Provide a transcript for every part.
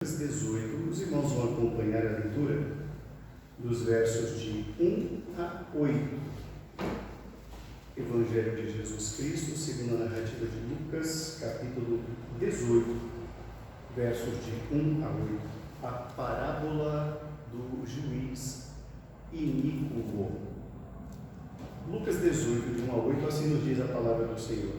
18, os irmãos vão acompanhar a leitura dos versos de 1 a 8. Evangelho de Jesus Cristo, segundo a narrativa de Lucas, capítulo 18, versos de 1 a 8. A parábola do juiz iníquo. Lucas 18, de 1 a 8, assim nos diz a palavra do Senhor.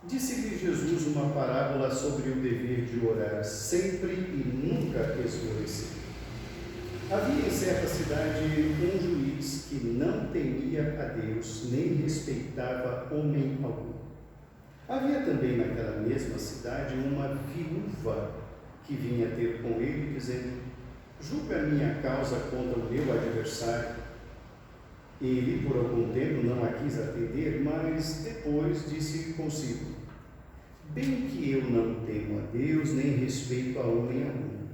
Disse-lhe Jesus uma parábola sobre o dever de orar sempre e nunca esmorecer. Havia em certa cidade um juiz que não temia a Deus, nem respeitava homem algum. Havia também naquela mesma cidade uma viúva que vinha ter com ele, dizendo: julga a minha causa contra o meu adversário. Ele, por algum tempo, não a quis atender, mas depois disse consigo: bem que eu não temo a Deus, nem respeito a homem algum.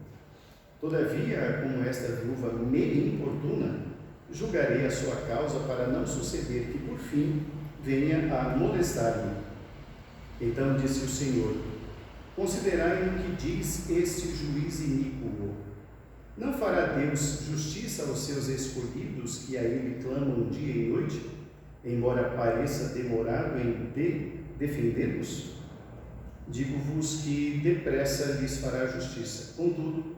Todavia, como esta viúva me importuna, julgarei a sua causa, para não suceder que, por fim, venha a molestar-me. Então disse o Senhor: considerai o que diz este juiz iníquo. Não fará Deus justiça aos seus escolhidos, que a Ele clamam dia e noite, embora pareça demorado em defendê-los? Digo-vos que depressa lhes fará justiça. Contudo,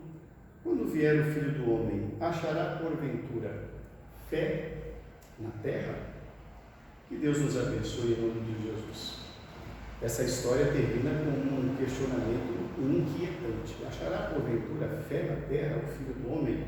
quando vier o Filho do Homem, achará porventura fé na terra? Que Deus nos abençoe em nome de Jesus. Essa história termina com um questionamento inquietante. Achará porventura fé na terra o Filho do Homem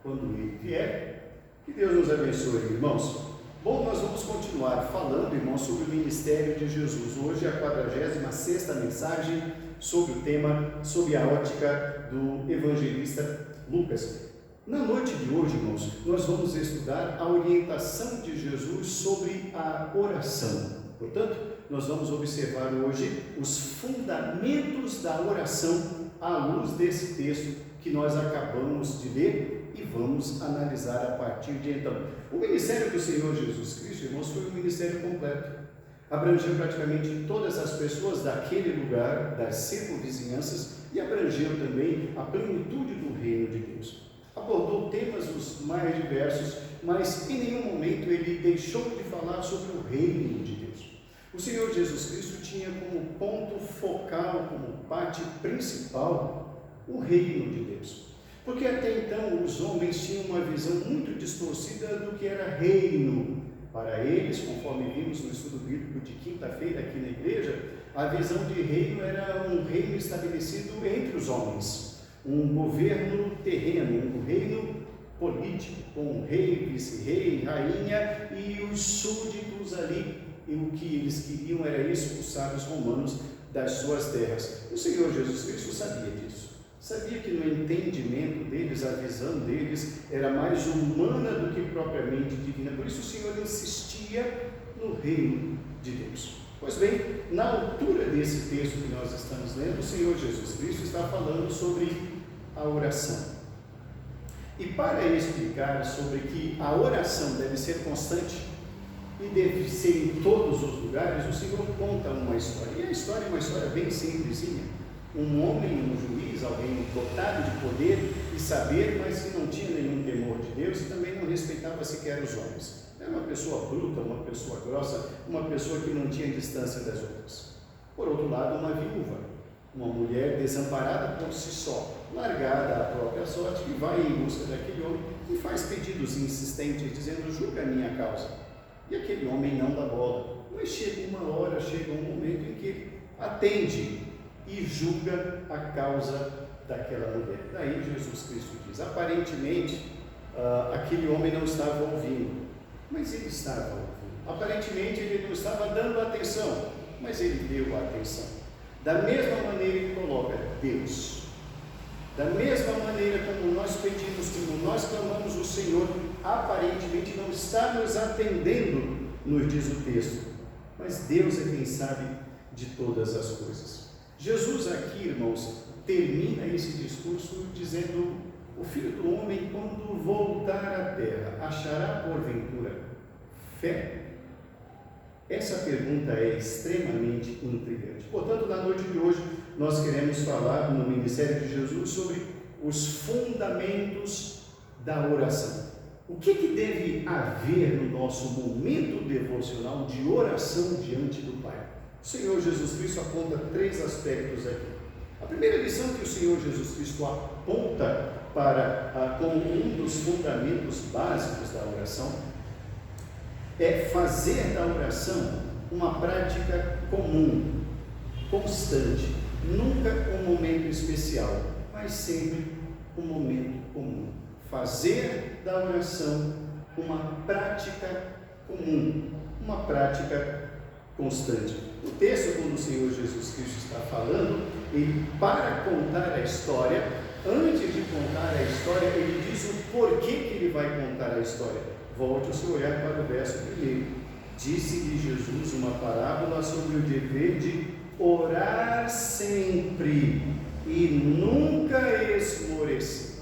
quando ele vier? Que Deus nos abençoe, irmãos. Bom, nós vamos continuar falando, irmãos, sobre o ministério de Jesus. Hoje é a 46ª mensagem sobre o tema, sob a ótica do evangelista Lucas. Na noite de hoje, irmãos, nós vamos estudar a orientação de Jesus sobre a oração. Portanto, nós vamos observar hoje os fundamentos da oração à luz desse texto que nós acabamos de ler e vamos analisar a partir de então. O ministério do Senhor Jesus Cristo, irmãos, foi um ministério completo. Abrangeu praticamente todas as pessoas daquele lugar, das circunvizinhanças, e abrangeu também a plenitude do reino de Deus. Abordou temas os mais diversos, mas em nenhum momento ele deixou de falar sobre o reino de Deus. O Senhor Jesus Cristo tinha como ponto focal, como parte principal, o reino de Deus. Porque até então os homens tinham uma visão muito distorcida do que era reino. Para eles, conforme vimos no estudo bíblico de quinta-feira aqui na igreja, a visão de reino era um reino estabelecido entre os homens, um governo terreno, um reino político, com rei, vice-rei, rainha e os súditos ali. E o que eles queriam era expulsar os romanos das suas terras. O Senhor Jesus Cristo sabia disso. Sabia que no entendimento deles, a visão deles era mais humana do que propriamente divina. Por isso o Senhor insistia no reino de Deus. Pois bem, na altura desse texto que nós estamos lendo, o Senhor Jesus Cristo está falando sobre a oração. E para explicar sobre que a oração deve ser constante e deve ser em todos os lugares, o Senhor conta uma história. E a história é uma história bem simplesinha. Um homem, um juiz, alguém dotado de poder e saber, mas que não tinha nenhum temor de Deus e também não respeitava sequer os homens. Era uma pessoa bruta, uma pessoa grossa, uma pessoa que não tinha distância das outras. Por outro lado, uma viúva, uma mulher desamparada por si só, largada à própria sorte, que vai em busca daquele homem e faz pedidos insistentes, dizendo: julga a minha causa. E aquele homem não dá bola. Mas chega uma hora, chega um momento em que ele atende e julga a causa daquela mulher. Daí Jesus Cristo diz: aparentemente aquele homem não estava ouvindo, mas ele estava ouvindo. Aparentemente ele não estava dando atenção, mas ele deu atenção. Da mesma maneira ele coloca Deus. Da mesma maneira como nós pedimos, como nós clamamos, o Senhor aparentemente não está nos atendendo, nos diz o texto, mas Deus é quem sabe de todas as coisas. Jesus aqui, irmãos, termina esse discurso dizendo: o Filho do Homem, quando voltar à terra, achará porventura fé? Essa pergunta é extremamente intrigante. Portanto, na noite de hoje, nós queremos falar no Ministério de Jesus sobre os fundamentos da oração. O que deve haver no nosso momento devocional de oração diante do Pai? O Senhor Jesus Cristo aponta 3 aspectos aqui. A primeira lição que o Senhor Jesus Cristo aponta como um dos fundamentos básicos da oração é fazer da oração uma prática comum, constante, nunca um momento especial, mas sempre um momento comum. Fazer da oração uma prática comum, uma prática constante. O texto, quando o Senhor Jesus Cristo está falando, ele, para contar a história, antes de contar a história, ele diz o porquê que ele vai contar a história. Volte o seu olhar para o verso 1. Disse-lhe Jesus uma parábola sobre o dever de orar sempre e nunca esmorecer.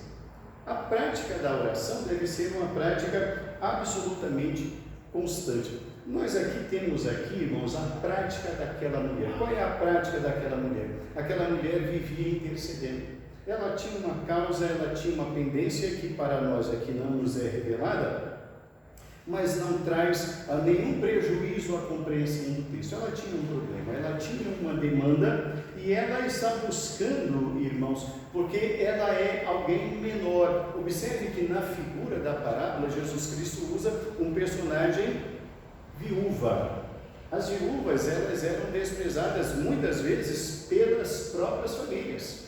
A prática da oração deve ser uma prática absolutamente constante. Nós temos aqui, irmãos, a prática daquela mulher. Qual é a prática daquela mulher? Aquela mulher vivia intercedendo. Ela tinha uma causa, ela tinha uma pendência que para nós aqui não nos é revelada, mas não traz nenhum prejuízo à compreensão do texto. Ela tinha um problema, ela tinha uma demanda e ela está buscando, irmãos, porque ela é alguém menor. Observe que na figura da parábola, Jesus Cristo usa um personagem viúva. As viúvas, elas eram desprezadas muitas vezes pelas próprias famílias,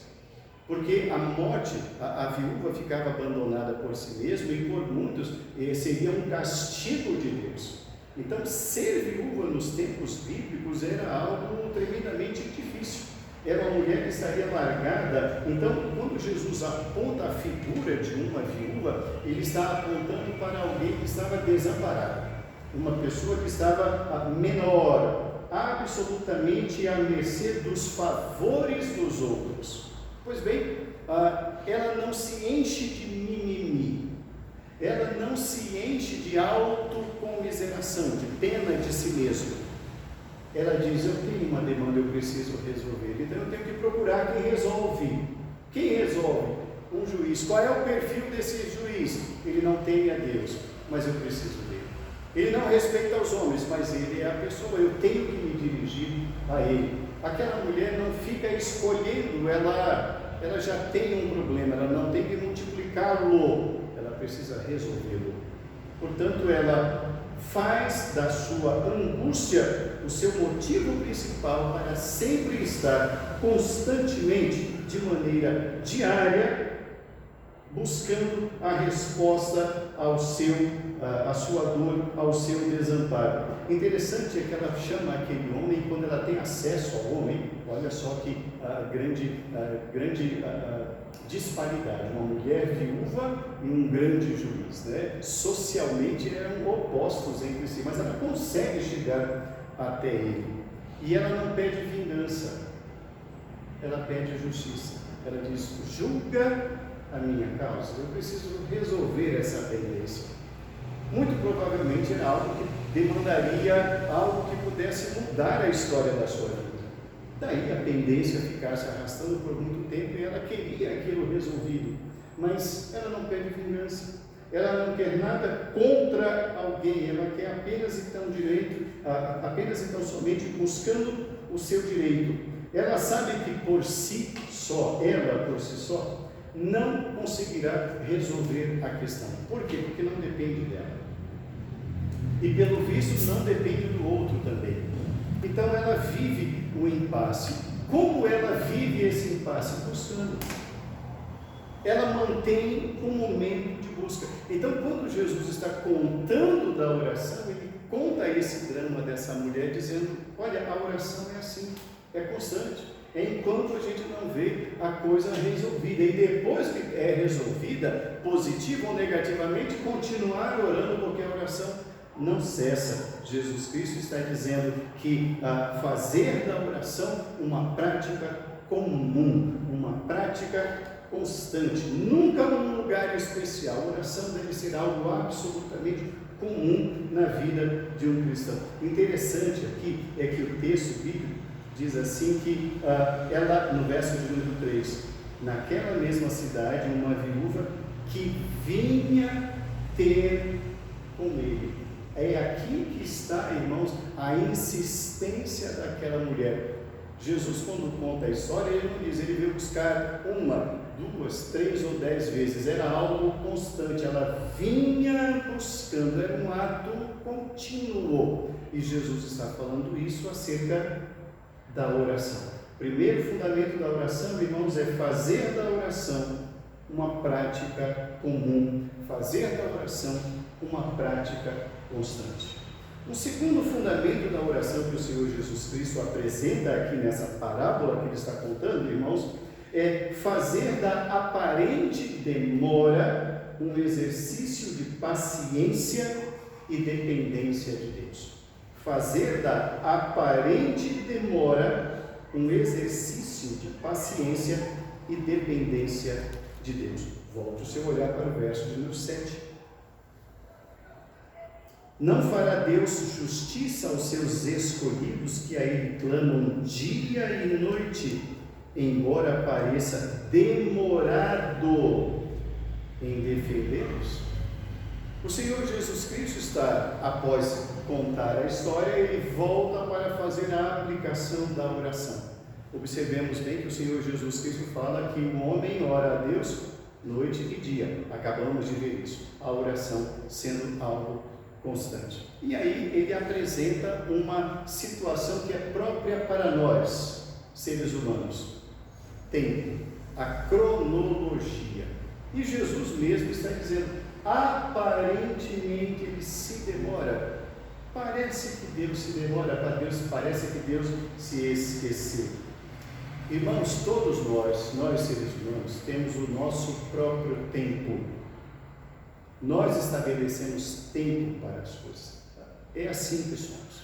porque a morte, a viúva ficava abandonada por si mesma e por muitos seria um castigo de Deus. Então, ser viúva nos tempos bíblicos era algo tremendamente difícil. Era uma mulher que estaria largada. Então, quando Jesus aponta a figura de uma viúva, ele está apontando para alguém que estava desamparado, uma pessoa que estava menor, absolutamente à mercê dos favores dos outros. Pois bem, ela não se enche de mimimi, ela não se enche de autocomiseração, de pena de si mesma. Ela diz: eu tenho uma demanda, eu preciso resolver, então eu tenho que procurar quem resolve. Quem resolve? Um juiz. Qual é o perfil desse juiz? Ele não teme a Deus, mas eu preciso dele. Ele não respeita os homens, mas ele é a pessoa, eu tenho que me dirigir a ele. Aquela mulher não fica escolhendo, ela já tem um problema, ela não tem que multiplicá-lo, ela precisa resolvê-lo. Portanto, ela faz da sua angústia o seu motivo principal para sempre estar constantemente, de maneira diária, buscando a resposta à sua dor, ao seu desamparo. Interessante é que ela chama aquele homem, quando ela tem acesso ao homem, olha só que grande disparidade, uma mulher viúva e um grande juiz, né? Socialmente eram opostos entre si, mas ela consegue chegar até ele, e ela não pede vingança, ela pede justiça. Ela diz: julga a minha causa, eu preciso resolver essa pendência. Muito provavelmente era algo que demandaria algo que pudesse mudar a história da sua vida. Daí a pendência ficar se arrastando por muito tempo, e ela queria aquilo resolvido, mas ela não pede vingança, ela não quer nada contra alguém, ela quer apenas então somente buscando o seu direito. Ela sabe que por si só, não conseguirá resolver a questão. Por quê? Porque não depende dela. E pelo visto não depende do outro também. Então ela vive o impasse. Como ela vive esse impasse? Buscando. Ela mantém um momento de busca. Então, quando Jesus está contando da oração, ele conta esse drama dessa mulher, dizendo: olha, a oração é assim, é constante. Enquanto a gente não vê a coisa resolvida, e depois que é resolvida, positivo ou negativamente, continuar orando, porque a oração não cessa. Jesus Cristo está dizendo que fazer da oração uma prática comum, uma prática constante, nunca num lugar especial. A oração deve ser algo absolutamente comum na vida de um cristão. Interessante aqui é que o texto bíblico diz assim que ela, no verso de número 3, naquela mesma cidade, uma viúva que vinha ter com ele. É aqui que está, irmãos, a insistência daquela mulher. Jesus, quando conta a história, ele não diz, ele veio buscar 1, 2, 3 ou 10 vezes, era algo constante, ela vinha buscando, era um ato contínuo, e Jesus está falando isso acerca da oração. Primeiro fundamento da oração, irmãos, é fazer da oração uma prática comum, fazer da oração uma prática constante. O segundo fundamento da oração que o Senhor Jesus Cristo apresenta aqui nessa parábola que ele está contando, irmãos, é fazer da aparente demora um exercício de paciência e dependência de Deus. Fazer da aparente demora um exercício de paciência e dependência de Deus. Volte o seu olhar para o verso de número 7. Não fará Deus justiça aos seus escolhidos que a Ele clamam dia e noite, embora pareça demorado em defendê-los? O Senhor Jesus Cristo está, após contar a história, ele volta para fazer a aplicação da oração. Observemos bem que o Senhor Jesus Cristo fala que o homem ora a Deus noite e dia. Acabamos de ver isso, a oração sendo algo constante. E aí ele apresenta uma situação que é própria para nós, seres humanos. Tempo, a cronologia. E Jesus mesmo está dizendo, aparentemente ele se demora. Parece que Deus se demora, para Deus parece que Deus se esqueceu. Irmãos, todos nós seres humanos, temos o nosso próprio tempo. Nós estabelecemos tempo para as coisas. É assim que somos.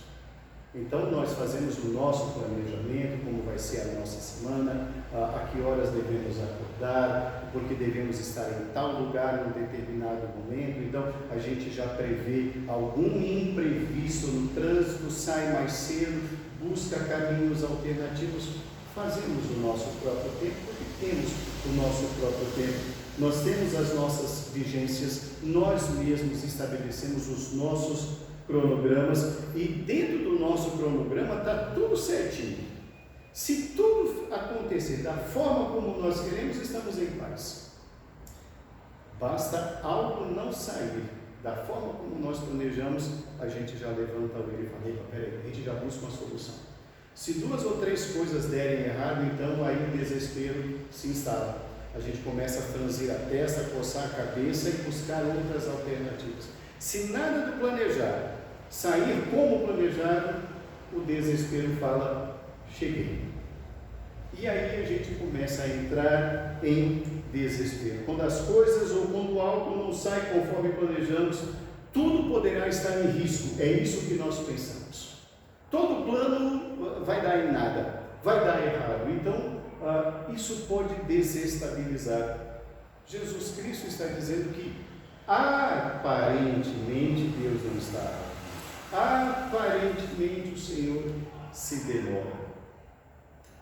Então nós fazemos o nosso planejamento, como vai ser a nossa semana, a que horas devemos acordar, porque devemos estar em tal lugar em um determinado momento. Então a gente já prevê algum imprevisto no trânsito, sai mais cedo, busca caminhos alternativos. Fazemos o nosso próprio tempo, porque temos o nosso próprio tempo. Nós temos as nossas vigências, nós mesmos estabelecemos os nossos cronogramas, e dentro do nosso cronograma está tudo certinho. Se tudo acontecer da forma como nós queremos, estamos em paz. Basta algo não sair da forma como nós planejamos, a gente já levanta o olho e fala, peraí, a gente já busca uma solução. Se 2 ou 3 coisas derem errado, então aí o desespero se instala. A gente começa a franzir a testa, coçar a cabeça e buscar outras alternativas. Se nada do planejado sair como planejado, o desespero fala, cheguei. E aí a gente começa a entrar em desespero. Quando as coisas ou quando algo não sai conforme planejamos, tudo poderá estar em risco. É isso que nós pensamos. Todo plano vai dar em nada, vai dar errado. Então, isso pode desestabilizar. Jesus Cristo está dizendo que aparentemente Deus não está. Aparentemente o Senhor se demora.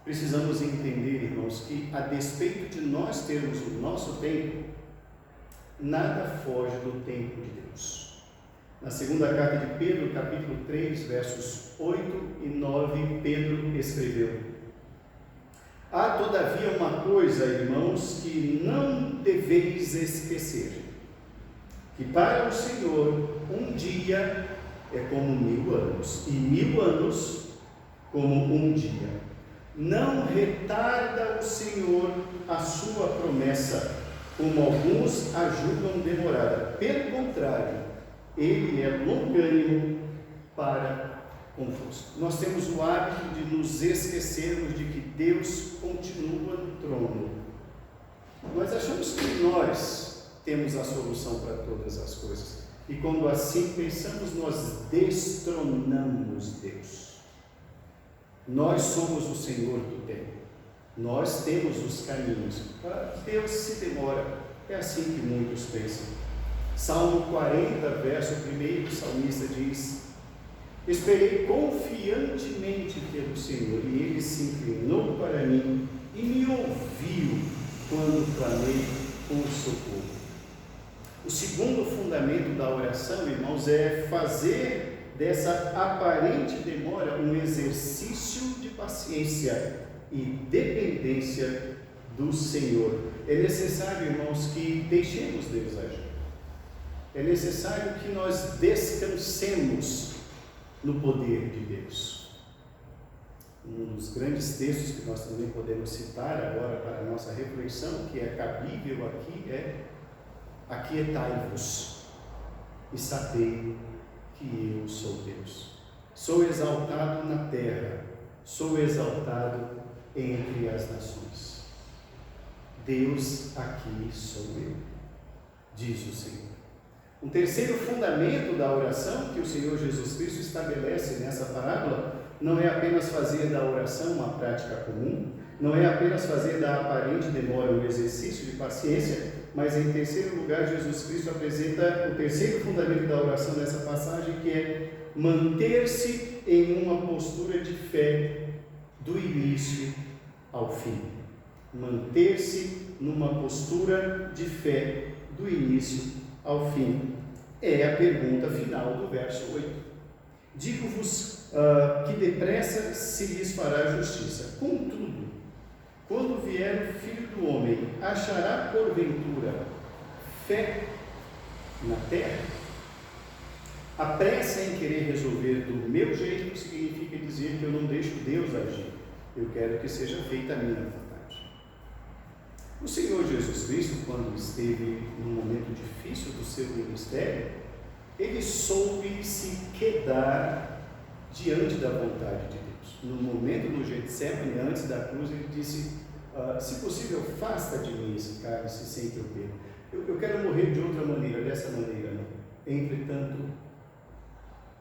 Precisamos entender, irmãos, que a despeito de nós termos o nosso tempo, nada foge do tempo de Deus. Na segunda carta de Pedro, capítulo 3, versos 8 e 9, Pedro escreveu: há todavia uma coisa, irmãos, que não deveis esquecer, que para o Senhor um dia é como 1000 anos, e 1000 anos como um dia. Não retarda o Senhor a sua promessa, como alguns a julgam demorada. Pelo contrário, Ele é longânimo para convosco. Nós temos o hábito de nos esquecermos de que Deus continua no trono. Nós achamos que nós temos a solução para todas as coisas. E quando assim pensamos, nós destronamos Deus. Nós somos o Senhor do tempo. Nós temos os caminhos. Deus se demora. É assim que muitos pensam. Salmo 40, verso 1, o salmista diz: Esperei confiantemente pelo Senhor, e Ele se inclinou para mim e me ouviu quando clamei por socorro. O segundo fundamento da oração, irmãos, é fazer dessa aparente demora um exercício de paciência e dependência do Senhor. É necessário, irmãos, que deixemos Deus agir. É necessário que nós descansemos no poder de Deus. Um dos grandes textos que nós também podemos citar agora para a nossa reflexão, que é cabível aqui, é: aquietai-vos e sabei que eu sou Deus. Sou exaltado na terra, sou exaltado entre as nações. Deus aqui sou eu, diz o Senhor. Um terceiro fundamento da oração que o Senhor Jesus Cristo estabelece nessa parábola não é apenas fazer da oração uma prática comum, não é apenas fazer da aparente demora um exercício de paciência, mas em terceiro lugar Jesus Cristo apresenta o terceiro fundamento da oração nessa passagem, que é manter-se em uma postura de fé do início ao fim. Manter-se numa postura de fé do início ao fim. É a pergunta final do verso 8. Digo-vos que depressa se lhes fará justiça. Contudo, quando vier o Filho do Homem, achará porventura fé na terra? A pressa em querer resolver do meu jeito significa dizer que eu não deixo Deus agir. Eu quero que seja feita a minha vontade. O Senhor Jesus Cristo, quando esteve num momento difícil do seu ministério, ele soube se quedar diante da vontade de Deus. No momento do Getsemane, antes da cruz, ele disse: se possível, afasta de mim esse cálice sem que eu beba. Eu quero morrer de outra maneira, dessa maneira não. Entretanto,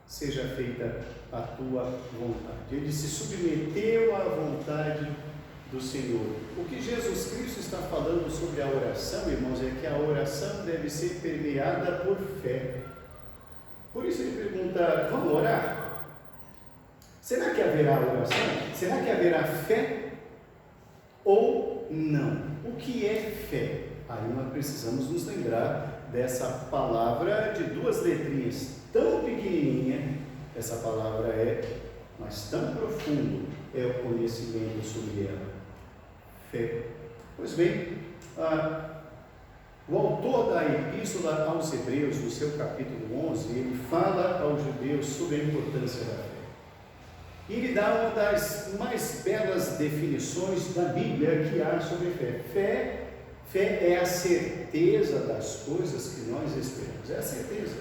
seja feita a tua vontade. Ele se submeteu à vontade do Senhor. O que Jesus Cristo está falando sobre a oração, irmãos, é que a oração deve ser permeada por fé. Por isso ele pergunta: vamos orar? Será que haverá oração? Será que haverá fé? Ou não? O que é fé? Aí nós precisamos nos lembrar dessa palavra de duas letrinhas, tão pequenininha. Essa palavra é, mas tão profundo é o conhecimento sobre ela. Fé. Pois bem, o autor da Epístola aos Hebreus, no seu capítulo 11, ele fala aos judeus sobre a importância da fé. E ele dá uma das mais belas definições da Bíblia que há sobre fé. Fé é a certeza das coisas que nós esperamos. É a certeza.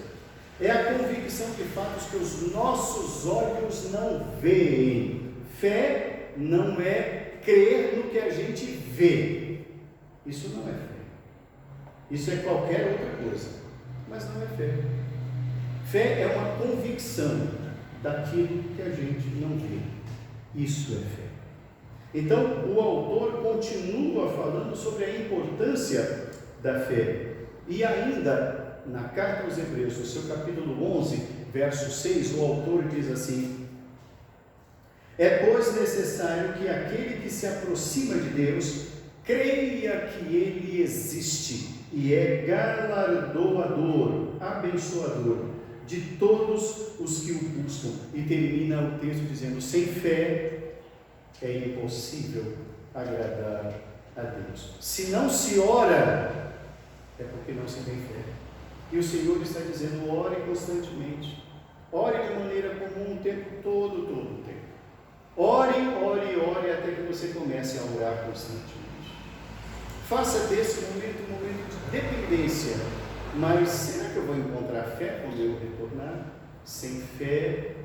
É a convicção de fatos que os nossos olhos não veem. Fé não é crer no que a gente vê. Isso não é fé. Isso é qualquer outra coisa, mas não é fé. Fé é uma convicção daquilo que a gente não vê. Isso é fé. Então, o autor continua falando sobre a importância da fé. E ainda, na carta aos Hebreus, no seu capítulo 11, verso 6, o autor diz assim: é, pois, necessário que aquele que se aproxima de Deus creia que Ele existe e é galardoador, abençoador de todos os que o buscam. E termina o texto dizendo: sem fé é impossível agradar a Deus. Se não se ora, é porque não se tem fé. E o Senhor está dizendo: ore constantemente. Ore de maneira comum o tempo todo o tempo. Ore, ore, ore, até que você comece a orar constantemente. Faça desse momento um momento de dependência. Mas será que eu vou encontrar fé quando eu retornar? Sem fé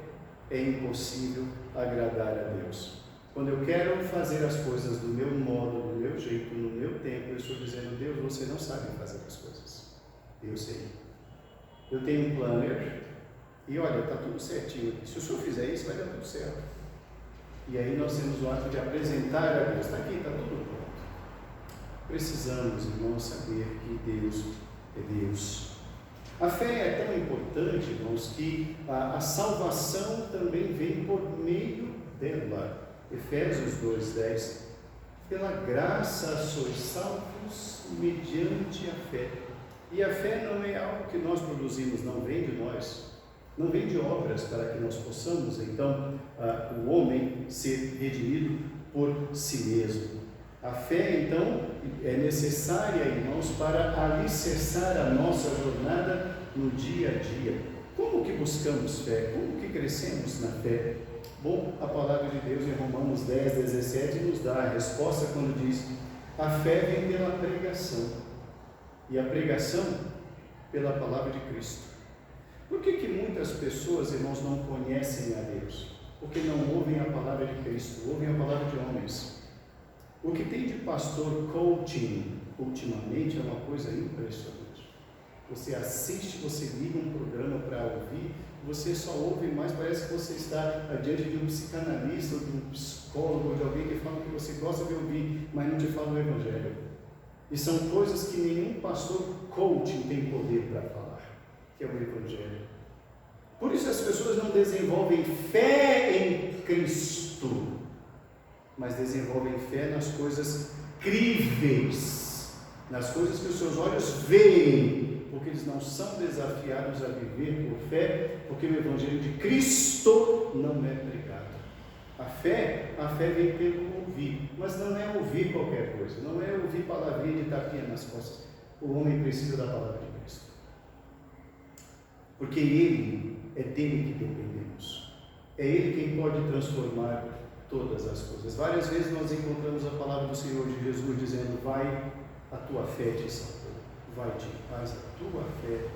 é impossível agradar a Deus. Quando eu quero fazer as coisas do meu modo, do meu jeito, no meu tempo, eu estou dizendo: Deus, você não sabe fazer as coisas. Eu sei. Eu tenho um planner e olha, está tudo certinho aqui. Se o senhor fizer isso, vai dar tudo certo. E aí nós temos o ato de apresentar a Deus: está aqui, está tudo pronto. Precisamos, irmãos, saber que Deus é Deus. A fé é tão importante, irmãos, que a salvação também vem por meio dela. Efésios 2:10. Pela graça sois salvos mediante a fé. E a fé não é algo que nós produzimos, não vem de nós, não vem de obras para que nós possamos, então, o homem ser redimido por si mesmo. A fé, então, é necessária, irmãos, para alicerçar a nossa jornada no dia a dia. Como que buscamos fé? Como que crescemos na fé? Bom, a palavra de Deus em Romanos 10:17 nos dá a resposta quando diz: a fé vem pela pregação, e a pregação pela palavra de Cristo. Por que muitas pessoas, irmãos, não conhecem a Deus? Porque não ouvem a palavra de Cristo, ouvem a palavra de homens. O que tem de pastor coaching ultimamente é uma coisa impressionante. Você assiste, você liga um programa para ouvir, você só ouve mais, parece que você está diante de um psicanalista, ou de um psicólogo, ou de alguém que fala que você gosta de ouvir, mas não te fala o Evangelho. E são coisas que nenhum pastor coaching tem poder para falar, que é o Evangelho. Por isso as pessoas não desenvolvem fé em Cristo, mas desenvolvem fé nas coisas críveis, nas coisas que os seus olhos veem, porque eles não são desafiados a viver por fé, porque o Evangelho de Cristo não é pregado. A fé vem pelo ouvir, mas não é ouvir qualquer coisa, não é ouvir palavrinha de tapinha nas costas. O homem precisa da palavra de Cristo, porque é dele que dependemos, é Ele quem pode transformar todas as coisas. Várias vezes nós encontramos a palavra do Senhor de Jesus dizendo: vai, a tua fé te salvou. Vai-te em paz, a tua fé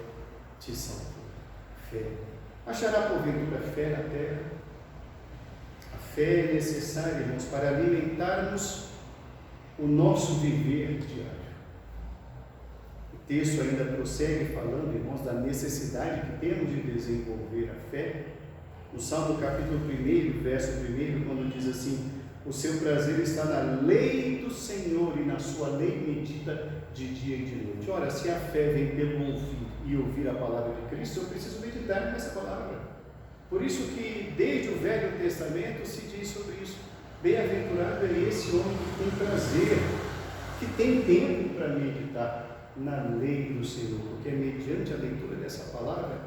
te salvou. Fé. Achará porventura fé na terra? A fé é necessária, irmãos, para alimentarmos o nosso viver diário. O texto ainda prossegue falando, irmãos, da necessidade que temos de desenvolver a fé. No Salmo capítulo 1, verso 1, quando diz assim: o seu prazer está na lei do Senhor, e na sua lei medita de dia e de noite. Ora, se a fé vem pelo ouvir e ouvir a palavra de Cristo, eu preciso meditar nessa palavra. Por isso que desde o Velho Testamento se diz sobre isso: bem-aventurado é esse homem que tem prazer, que tem tempo para meditar na lei do Senhor, porque é mediante a leitura dessa palavra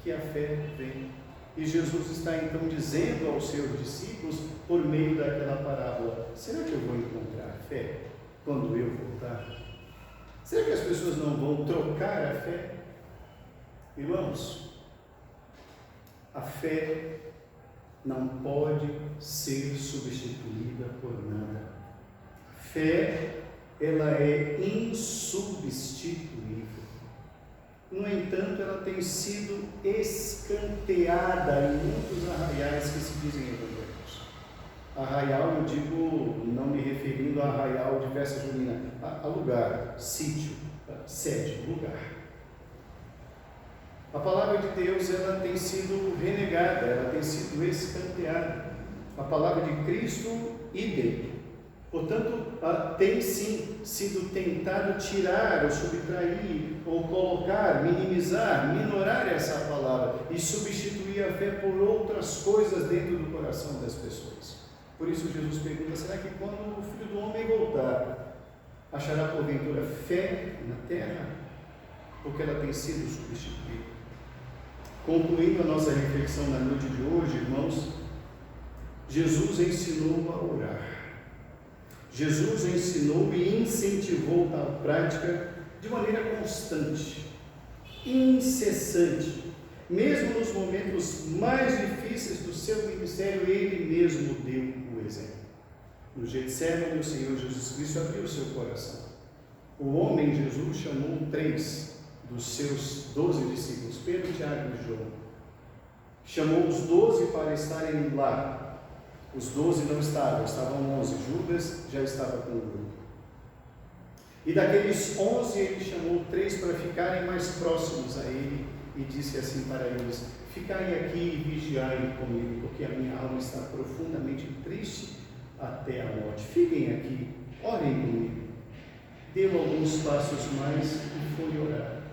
que a fé vem. E Jesus está então dizendo aos seus discípulos, por meio daquela parábola: será que eu vou encontrar fé quando eu voltar? Será que as pessoas não vão trocar a fé? Irmãos, a fé não pode ser substituída por nada. A fé, ela é insubstituível. No entanto, ela tem sido escanteada em muitos arraiais que se dizem evangélicos. Arraial, eu digo, não me referindo a arraial de festa junina, a lugar, sítio, sede, lugar. A palavra de Deus, ela tem sido renegada, ela tem sido escanteada. A palavra de Cristo, idem. Portanto, tem sim sido tentado tirar ou subtrair, ou colocar, minimizar, minorar essa palavra e substituir a fé por outras coisas dentro do coração das pessoas. Por isso Jesus pergunta: será que quando o Filho do Homem voltar, achará porventura fé na terra? Porque ela tem sido substituída. Concluindo a nossa reflexão na noite de hoje, irmãos, Jesus ensinou a orar. Jesus ensinou e incentivou a prática de maneira constante, incessante. Mesmo nos momentos mais difíceis do seu ministério, Ele mesmo deu o exemplo. No Getsemane, o Senhor Jesus Cristo abriu o seu coração. O homem Jesus chamou 3 dos seus 12 discípulos, Pedro, Tiago e João. Chamou os 12 para estarem lá. Os 12 não estavam 11. Judas já estava com o grupo. E daqueles 11, ele chamou 3 para ficarem mais próximos a ele e disse assim para eles: ficai aqui e vigiai comigo, porque a minha alma está profundamente triste até a morte. Fiquem aqui, orem comigo. Deu alguns passos mais e foi orar.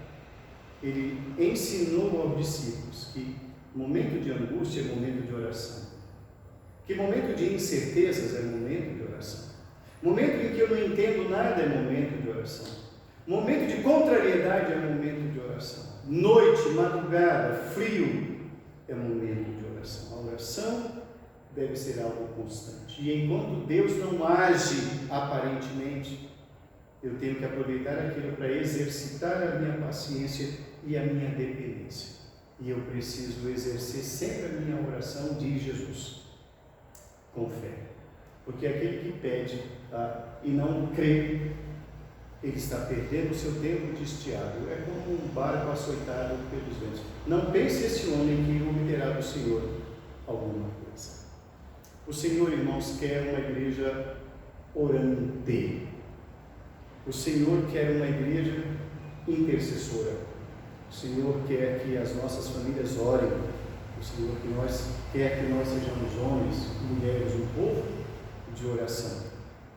ele ensinou aos discípulos que momento de angústia é momento de oração, que momento de incertezas é momento de oração, momento em que eu não entendo nada é momento de oração, momento de contrariedade é momento de oração, noite, madrugada, frio é momento de oração. A oração deve ser algo constante, e enquanto Deus não age aparentemente, eu tenho que aproveitar aquilo para exercitar a minha paciência e a minha dependência. E eu preciso exercer sempre a minha oração, diz Jesus, com fé. Porque aquele que pede e não crê, ele está perdendo o seu tempo de estiado. É como um barco açoitado pelos ventos. Não pense esse homem que obterá do Senhor alguma coisa. O Senhor, irmãos, quer uma igreja orante. O Senhor quer uma igreja intercessora. O Senhor quer que as nossas famílias orem. O Senhor quer que nós sejamos homens, mulheres, um povo de oração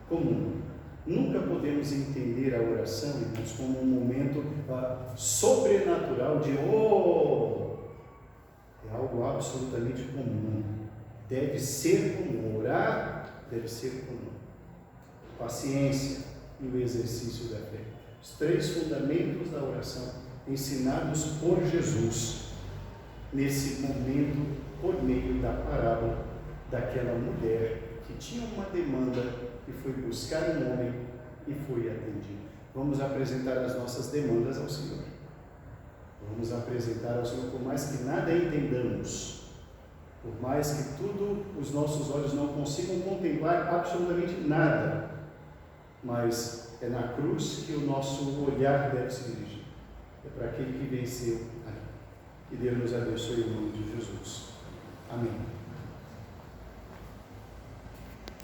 comum. Nunca podemos entender a oração, irmãos, como um momento sobrenatural de é algo absolutamente comum. Deve ser comum. Orar deve ser comum. Paciência e o exercício da fé. Os 3 fundamentos da oração ensinados por Jesus nesse momento, por meio da parábola daquela mulher que tinha uma demanda e foi buscar um homem e foi atendido. Vamos apresentar as nossas demandas ao Senhor. Vamos apresentar ao Senhor, por mais que nada entendamos, por mais que tudo os nossos olhos não consigam contemplar absolutamente nada, mas é na cruz que o nosso olhar deve se dirigir. É para aquele que venceu. Que Deus nos abençoe em nome de Jesus. Amém.